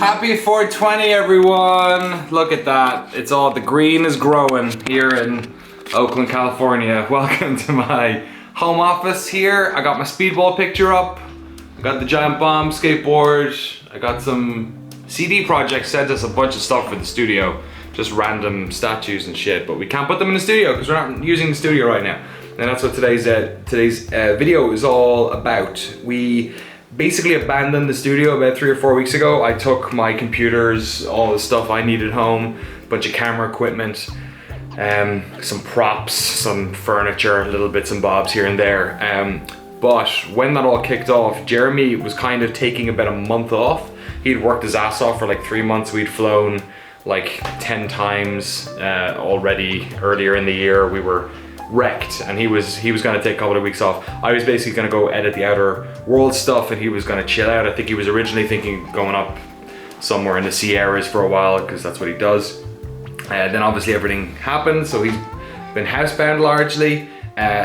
Happy 420 everyone! Look at that. It's all, the green is growing here in Oakland, California. Welcome to my home office here. I got my speedball picture up. I got the giant bomb skateboard. I got some CD Projekt sent us a bunch of stuff for the studio. Just random statues and shit, but we can't put them in the studio because we're not using the studio right now. And that's what today's video is all about. We basically abandoned the studio about 3 or 4 weeks ago. I took my computers, all the stuff I needed home, a bunch of camera equipment, some props, some furniture, little bits and bobs here and there. But when that all kicked off, Jeremy was kind of taking about a month off. He'd worked his ass off for like 3 months. We'd flown like 10 times already earlier in the year. We were wrecked, and he was gonna take a couple of weeks off. I was basically gonna go edit the Outer World stuff, and he was gonna chill out. I think he was originally thinking going up somewhere in the Sierras for a while, because that's what he does. Then obviously everything happened, so he's been housebound largely.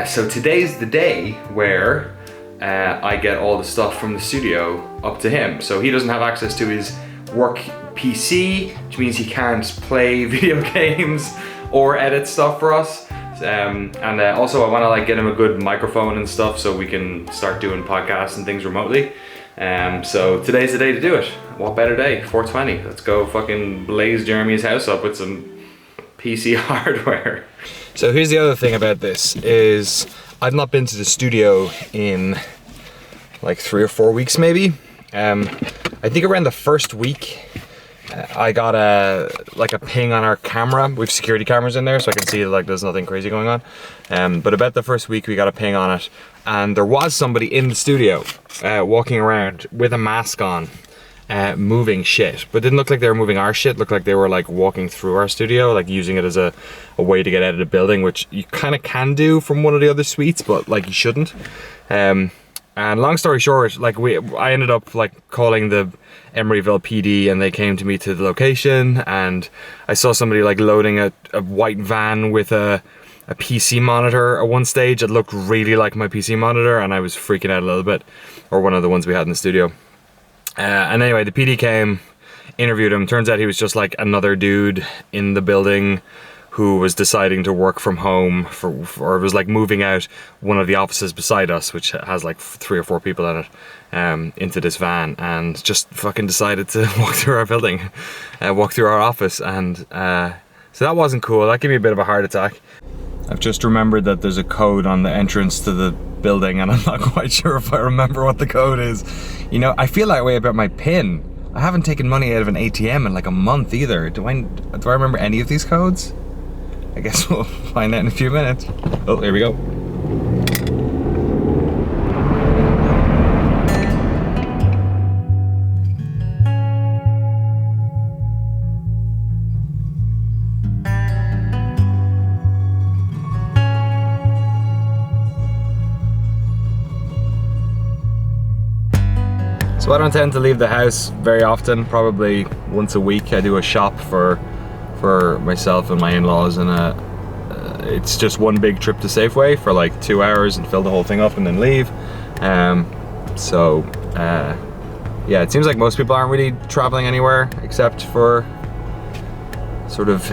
So today's the day where I get all the stuff from the studio up to him. So he doesn't have access to his work PC, which means he can't play video games or edit stuff for us. Also I want to like get him a good microphone and stuff so we can start doing podcasts and things remotely. So today's the day to do it. What better day? 420. Let's go fucking blaze Jeremy's house up with some PC hardware. So here's the other thing about this is I've not been to the studio in like 3 or 4 weeks maybe. I think around the first week I got a ping on our camera. We have security cameras in there so I can see like there's nothing crazy going on. But about the first week we got a ping on it, and there was somebody in the studio walking around with a mask on, moving shit. But it didn't look like they were moving our shit. It looked like they were like walking through our studio, like using it as a way to get out of the building, which you kind of can do from one of the other suites, but like you shouldn't. And long story short, like I ended up like calling the Emeryville PD, and they came to me to the location, and I saw somebody like loading a white van with a PC monitor at one stage. It looked really like my PC monitor, and I was freaking out a little bit, or one of the ones we had in the studio. And anyway, the PD came, interviewed him. Turns out he was just like another dude in the building who was deciding to work from home or was like moving out one of the offices beside us, which has like 3 or 4 people in it, into this van, and just fucking decided to walk through our building, walk through our office. And so that wasn't cool. That gave me a bit of a heart attack. I've just remembered that there's a code on the entrance to the building, and I'm not quite sure if I remember what the code is. You know, I feel that way about my PIN. I haven't taken money out of an ATM in like a month either. Do I remember any of these codes? I guess we'll find out in a few minutes. Oh, here we go. So I don't tend to leave the house very often, probably once a week. I do a shop for myself and my in-laws, and it's just one big trip to Safeway for like 2 hours and fill the whole thing up and then leave. Yeah, it seems like most people aren't really traveling anywhere except for sort of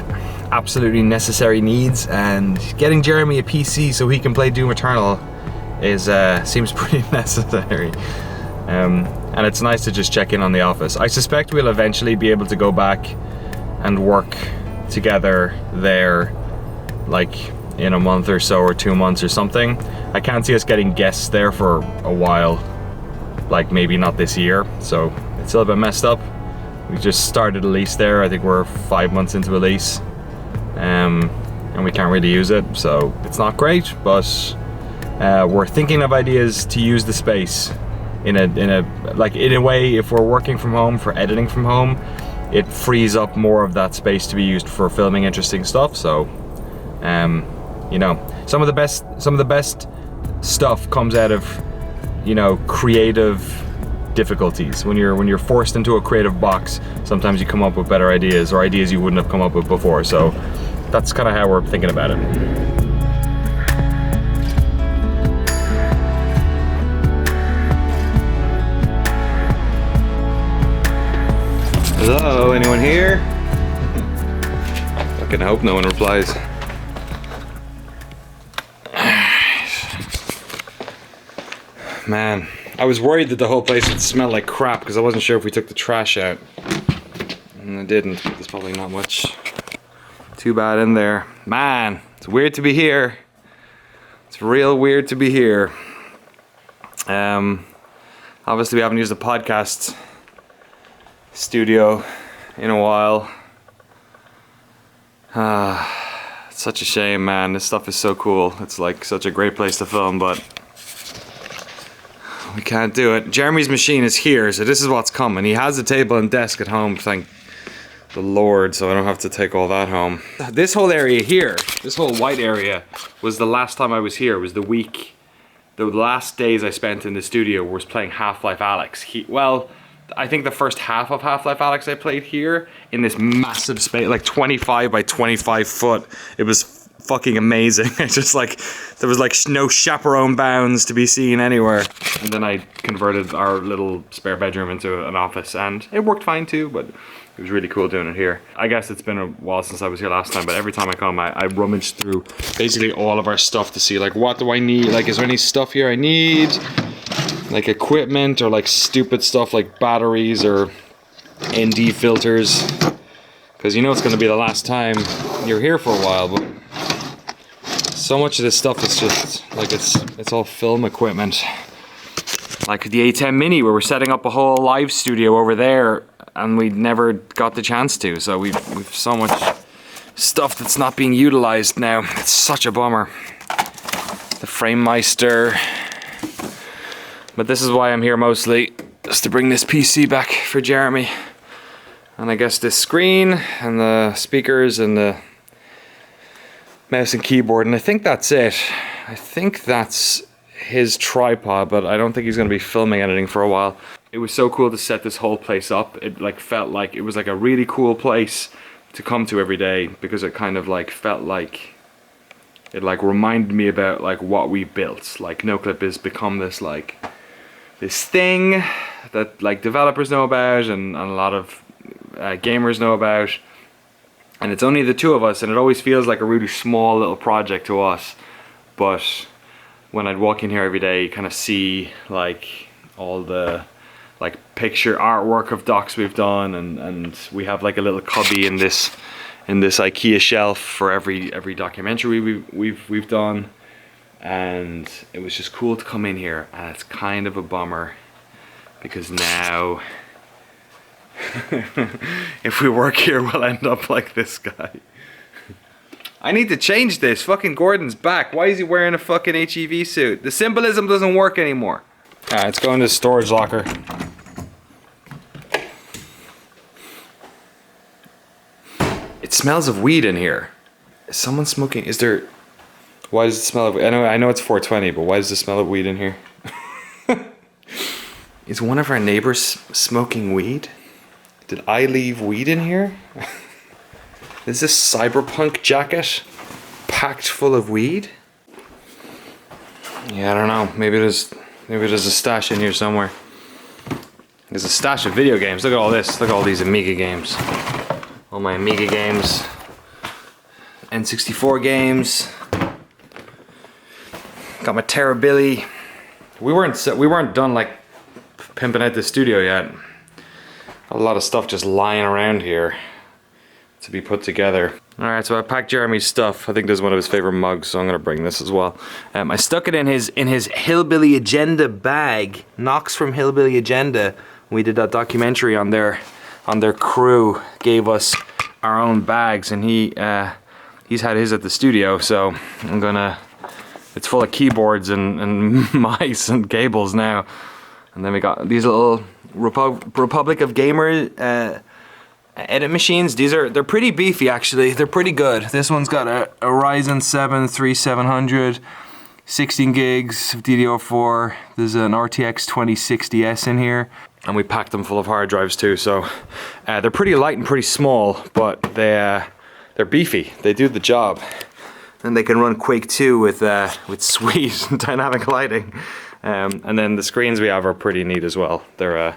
absolutely necessary needs, and getting Jeremy a PC so he can play Doom Eternal is seems pretty necessary. And it's nice to just check in on the office. I suspect we'll eventually be able to go back and work together there like in a month or so, or 2 months or something. I can't see us getting guests there for a while, like maybe not this year, so it's still a bit messed up. We just started a lease there. I think we're 5 months into a lease, and we can't really use it, so it's not great, but we're thinking of ideas to use the space in a way. If we're working from home for editing from home, it frees up more of that space to be used for filming interesting stuff. So you know, some of the best stuff comes out of, you know, creative difficulties. When you're forced into a creative box, sometimes you come up with better ideas, or ideas you wouldn't have come up with before. So that's kind of how we're thinking about it. anyone here? Fucking hope no one replies. Man, I was worried that the whole place would smell like crap because I wasn't sure if we took the trash out. And I didn't, but there's probably not much too bad in there. Man, it's weird to be here. It's real weird to be here. Obviously we haven't used the podcast studio in a while. It's such a shame, man. This stuff is so cool. It's like such a great place to film, but we can't do it. Jeremy's machine is here, so this is what's coming. He has a table and desk at home, thank the Lord, so I don't have to take all that home. This whole area here, this whole white area, was the last time I was here. It was the last days I spent in the studio was playing Half-Life Alyx. Well, I think the first half of Half-Life Alyx I played here in this massive space, like 25 by 25 foot. It was fucking amazing. It's just like, there was like no chaperone bounds to be seen anywhere. And then I converted our little spare bedroom into an office, and it worked fine too, but it was really cool doing it here. I guess it's been a while since I was here last time, but every time I come, I rummage through basically all of our stuff to see, like, what do I need? Like, is there any stuff here I need? Like equipment, or like stupid stuff like batteries or ND filters. Because you know it's going to be the last time you're here for a while, but so much of this stuff is just, like, it's all film equipment. Like the A10 Mini, where we're setting up a whole live studio over there, and we never got the chance to, so we've so much stuff that's not being utilized now. It's such a bummer. The Framemeister. But this is why I'm here mostly, just to bring this PC back for Jeremy. And I guess this screen, and the speakers, and the mouse and keyboard, and I think that's it. I think that's his tripod, but I don't think he's going to be filming anything for a while. It was so cool to set this whole place up. It like felt like it was like a really cool place to come to every day, because it kind of like felt like it like reminded me about like what we built. Like Noclip has become this like this thing that like developers know about, and a lot of gamers know about, and it's only the two of us, and it always feels like a really small little project to us. But when I'd walk in here every day, you kind of see like all the like picture artwork of docs we've done, and we have like a little cubby in this IKEA shelf for every documentary we've done. And it was just cool to come in here, and it's kind of a bummer because now if we work here we'll end up like this guy. I need to change this. Fucking Gordon's back. Why is he wearing a fucking HEV suit? The symbolism doesn't work anymore. Alright, let's go into the storage locker. It smells of weed in here. Is someone smoking? Is there... Why does it smell of... I know it's 420, but why does it smell of weed in here? Is one of our neighbors smoking weed? Did I leave weed in here? Is this cyberpunk jacket packed full of weed? Yeah, I don't know. Maybe there's a stash in here somewhere. There's a stash of video games. Look at all this. Look at all these Amiga games. All my Amiga games. N64 games. Got my Terrabilly. We weren't done like pimping out the studio yet. A lot of stuff just lying around here to be put together. Alright, so I packed Jeremy's stuff. I think this is one of his favorite mugs, so I'm gonna bring this as well. I stuck it in his Hillbilly Agenda bag. Knox from Hillbilly Agenda. We did that documentary on their crew, gave us our own bags, and he's had his at the studio, so I'm gonna... It's full of keyboards and mice and cables now. And then we got these little Republic of Gamer edit machines. They're pretty beefy actually. They're pretty good. This one's got a Ryzen 7 3700, 16 gigs of DDR4. There's an RTX 2060S in here. And we packed them full of hard drives too. So they're pretty light and pretty small, but they're beefy. They do the job. And they can run Quake 2 with sweet dynamic lighting. And then the screens we have are pretty neat as well. They're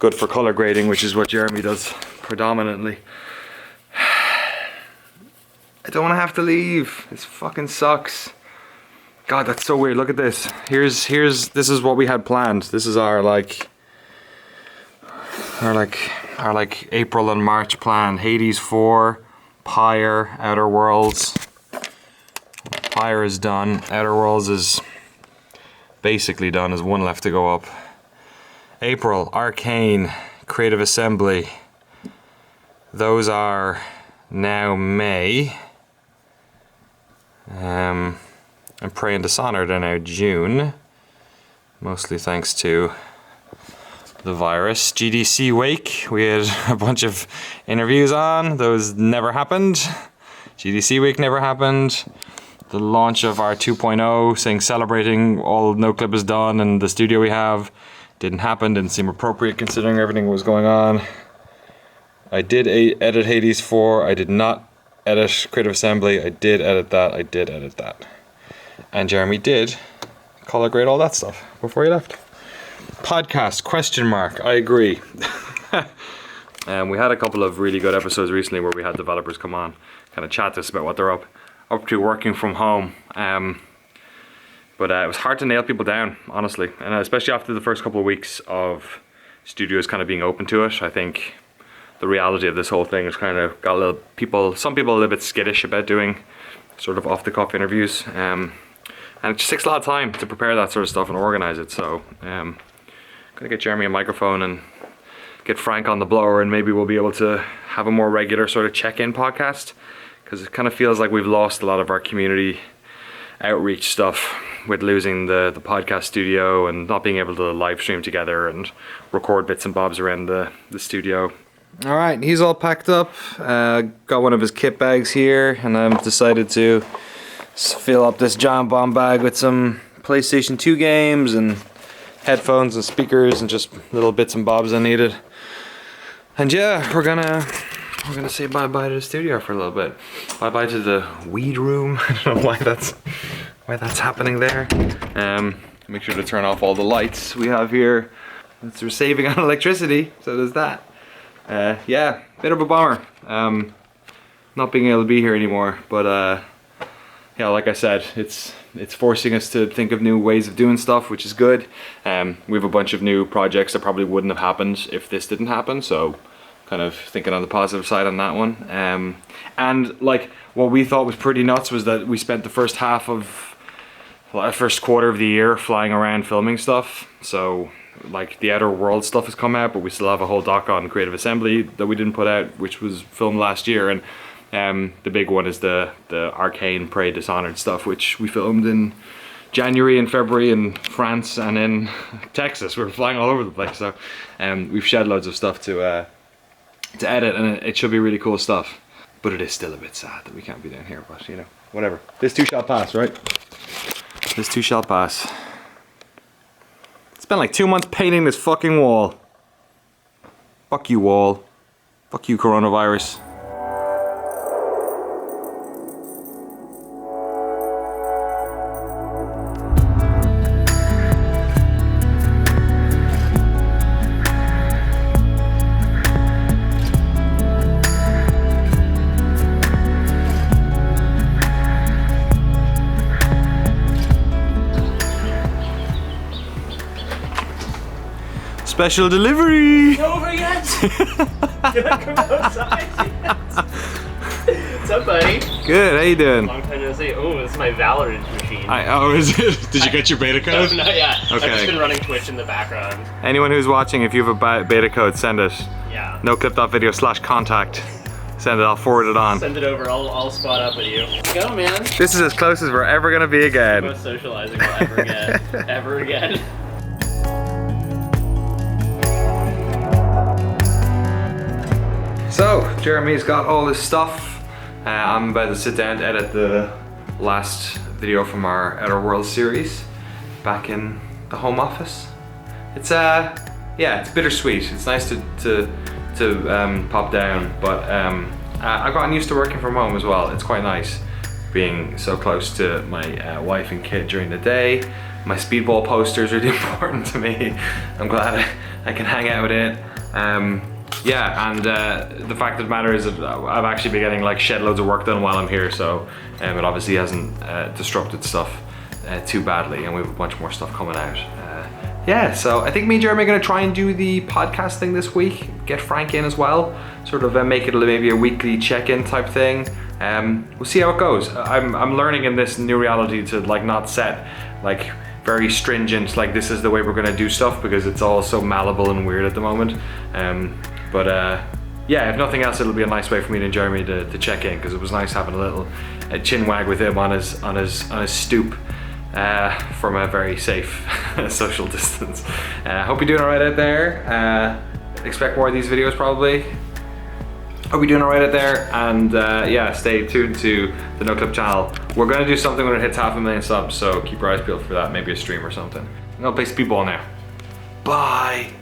good for color grading, which is what Jeremy does predominantly. I don't want to have to leave. This fucking sucks. God, that's so weird. Look at this. This is what we had planned. This is our April and March plan. Hades 4, Pyre, Outer Worlds. Pyre is done. Outer Worlds is basically done. There's one left to go up. April, Arcane, Creative Assembly. Those are now May. And Prey and Dishonored are now June. Mostly thanks to the virus. GDC Wake, we had a bunch of interviews on. Those never happened. GDC Week never happened. The launch of our 2.0, saying celebrating all Noclip is done and the studio we have, didn't happen. Didn't seem appropriate considering everything was going on. I did edit Hades 4. I did not edit Creative Assembly. I did edit that. And Jeremy did color grade all that stuff before he left. Podcast, question mark, I agree. We had a couple of really good episodes recently where we had developers come on, kind of chat to us about what they're up to working from home. But it was hard to nail people down, honestly. And especially after the first couple of weeks of studios kind of being open to it, I think the reality of this whole thing has kind of got some people a little bit skittish about doing sort of off-the-cuff interviews. And it just takes a lot of time to prepare that sort of stuff and organize it. So I'm gonna get Jeremy a microphone and get Frank on the blower, and maybe we'll be able to have a more regular sort of check-in podcast, because it kind of feels like we've lost a lot of our community outreach stuff with losing the podcast studio and not being able to live stream together and record bits and bobs around the studio. All right, he's all packed up. Got one of his kit bags here, and I've decided to fill up this giant bomb bag with some PlayStation 2 games and headphones and speakers and just little bits and bobs I needed. And yeah, we're gonna say bye-bye to the studio for a little bit. Bye-bye to the weed room. I don't know why that's happening there. Make sure to turn off all the lights we have here. We're saving on electricity, so there's that. Yeah, bit of a bummer. Not being able to be here anymore, but yeah, like I said, it's forcing us to think of new ways of doing stuff, which is good. We have a bunch of new projects that probably wouldn't have happened if this didn't happen, so kind of thinking on the positive side on that one. And like what we thought was pretty nuts was that we spent the first quarter of the year flying around filming stuff. So like the Outer World stuff has come out, but we still have a whole doc on Creative Assembly that we didn't put out, which was filmed last year. And the big one is the Arcane, Prey, Dishonored stuff, which we filmed in January and February in France and in Texas. We're flying all over the place, so we've shed loads of stuff to edit, and it should be really cool stuff. But it is still a bit sad that we can't be down here, but you know, whatever. This too shall pass, right? This too shall pass. Spent like 2 months painting this fucking wall. Fuck you, wall. Fuck you, coronavirus. Special delivery! Over yet? Can I come outside yet? What's up, buddy? Good, how you doing? Long time no see. Oh, this is my Valorant machine. Oh, is it? Did you get your beta code? No, not yet. Okay. I've just been running Twitch in the background. Anyone who's watching, if you have a beta code, send it. Yeah. Noclip.video/contact. Send it, I'll forward it on. Send it over, I'll spot up with you. Let's go, man. This is as close as we're ever gonna be again. Most socializing we'll ever get. Ever again. So, Jeremy's got all his stuff. I'm about to sit down to edit the last video from our Outer Worlds series back in the home office. It's yeah, it's bittersweet. It's nice to pop down, but I've gotten used to working from home as well. It's quite nice being so close to my wife and kid during the day. My speedball poster is really important to me. I'm glad I can hang out with it. Yeah, and the fact of the matter is that I've actually been getting like shed loads of work done while I'm here, so it obviously hasn't disrupted stuff too badly, and we have a bunch more stuff coming out. Yeah, so I think me and Jeremy are gonna try and do the podcast thing this week, get Frank in as well, sort of make it maybe a weekly check-in type thing. We'll see how it goes. I'm learning in this new reality to like not set like very stringent, like this is the way we're gonna do stuff, because it's all so malleable and weird at the moment. Yeah, if nothing else, it'll be a nice way for me and Jeremy to check in, because it was nice having a little chin wag with him on his stoop from a very safe social distance. Hope you're doing all right out there. Expect more of these videos probably. Hope you're doing all right out there, and yeah, stay tuned to the Noclip channel. We're gonna do something when it hits 500,000 subs, so keep your eyes peeled for that. Maybe a stream or something. I'm gonna play speedball now. Bye.